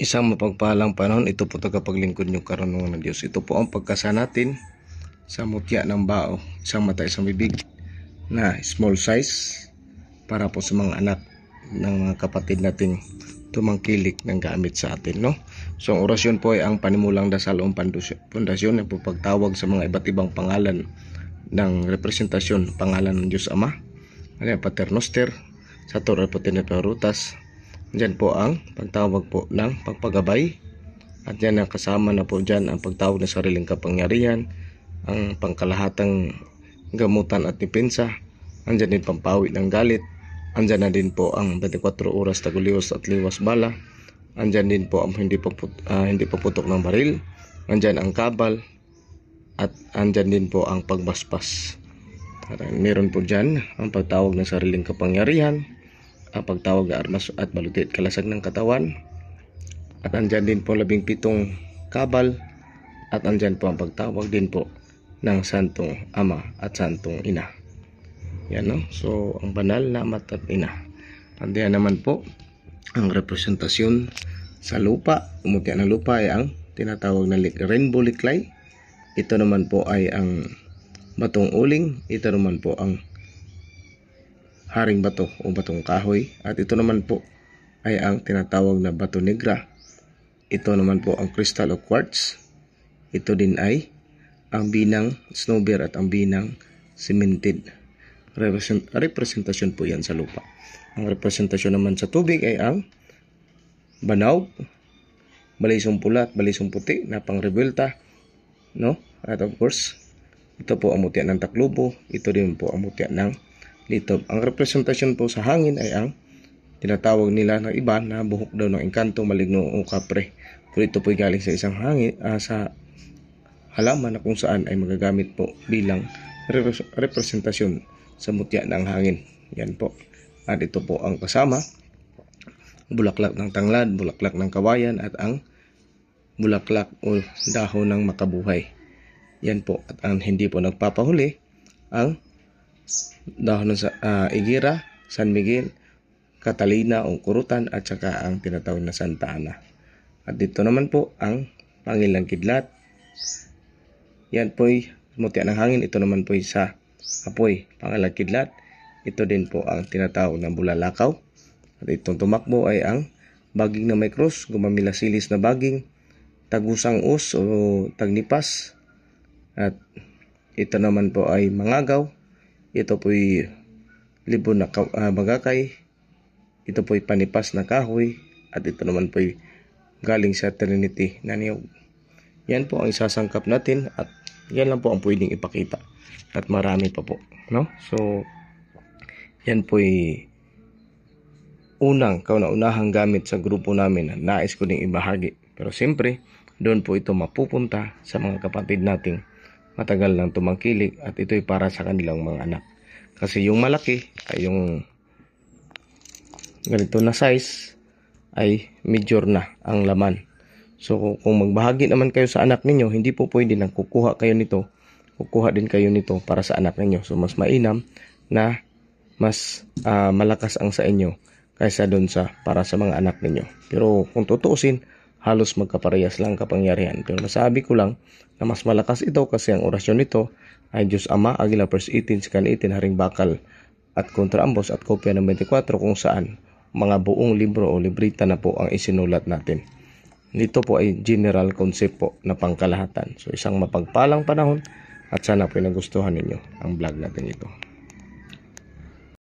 Isang mapagpalang panahon, ito po tagapaglingkod nyo karunungan ng Diyos. Ito po ang pagkasa natin sa mutya ng bao, isang mata, isang bibig na small size para po sa mga anak ng mga kapatid nating tumangkilik ng gamit sa atin, no? So ang orasyon po ay ang panimulang dasal o pundasyon na po pagtawag sa mga iba't ibang pangalan ng representasyon, pangalan ng Diyos Ama, Paternoster, Sator Rutas. Diyan po ang pagtawag po ng pagpagabay, at yan ang kasama na po dyan ang pagtawag ng sariling kapangyarihan, ang pangkalahatang gamutan at depensa, andyan din pampawi ng galit, andyan na din po ang 24 oras taguliwas at liwas bala, andyan din po ang hindi paputok ng baril, andyan ang kabal, at andyan din po ang pagbaspas. Meron po dyan ang pagtawag ng sariling kapangyarihan, ang pagtawag ng armas at baluti at kalasag ng katawan, at andyan din po 17 kabal, at andyan po ang pagtawag din po ng Santong Ama at Santong Ina. Yan, no? So ang banal na Ama at Ina. Andiyan naman po ang representasyon sa lupa. Umutya ng lupa ay ang tinatawag na rainbow liklay. Ito naman po ay ang batong uling. Ito naman po ang haring bato o batong kahoy, at ito naman po ay ang tinatawag na bato negra. Ito naman po ang crystal o quartz. Ito din ay ang binang snowbear at ang binang cemented. Representasyon po yan sa lupa. Ang representasyon naman sa tubig ay ang banaw, balisong pula at balisong puti na pang rebelta, no? At of course, ito po ang mutya ng taklubo. Ito din po ang mutya ng litob. Ang representasyon po sa hangin ay ang tinatawag nila ng iba na buhok daw ng engkanto, maligno o kapre. Pero ito po ay galing sa isang hangin, sa halaman na kung saan ay magagamit po bilang representasyon sa mutya ng hangin. Yan po. At ito po ang kasama bulaklak ng tanglad, bulaklak ng kawayan, at ang bulaklak o dahon ng makabuhay. Yan po. At ang hindi po nagpapahuli, ang dahon ng igira, San Miguel, Catalina o kurutan, at saka ang tinatawag na Santa Ana. At dito naman po ang pangilang kidlat. Yan po'y mutya ng hangin. Ito naman po'y sa apoy, pangilang kidlat. Ito din po ang tinatawag na bulalakaw. At itong tumakbo ay ang baging na may krus, gumamilasilis na baging, tagusang us o tagnipas. At ito naman po ay mangagaw. Ito po'y libon na bagakay. Ito po'y panipas na kahoy. At ito naman po'y galing sa Trinity na niyog. Yan po ang isasangkap natin, at yan lang po ang pwedeng ipakita. At marami pa po, no? So yan po'y kauna-unahang gamit sa grupo namin na nais ko ding ibahagi. Pero siyempre, doon po ito mapupunta sa mga kapatid nating matagal nang tumangkilik, at ito'y para sa kanilang mga anak. Kasi yung malaki ay yung ganito na size ay major na ang laman. So kung magbahagi naman kayo sa anak ninyo, hindi po pwede nang kukuha din kayo nito para sa anak ninyo. So mas mainam na mas malakas ang sa inyo kaysa doon sa para sa mga anak ninyo. Pero kung tutuusin, halos magkaparehas lang kapangyarihan. Pero nasabi ko lang na mas malakas ito kasi ang orasyon nito ay Diyos Ama, Agila verse 18, Sikan 18, Haring Bakal at kontra ambos at kopya ng 24, kung saan mga buong libro o librita na po ang isinulat natin. Dito po ay general concept po na pangkalahatan. So isang mapagpalang panahon, at sana po nagustuhan ninyo ang vlog natin ito.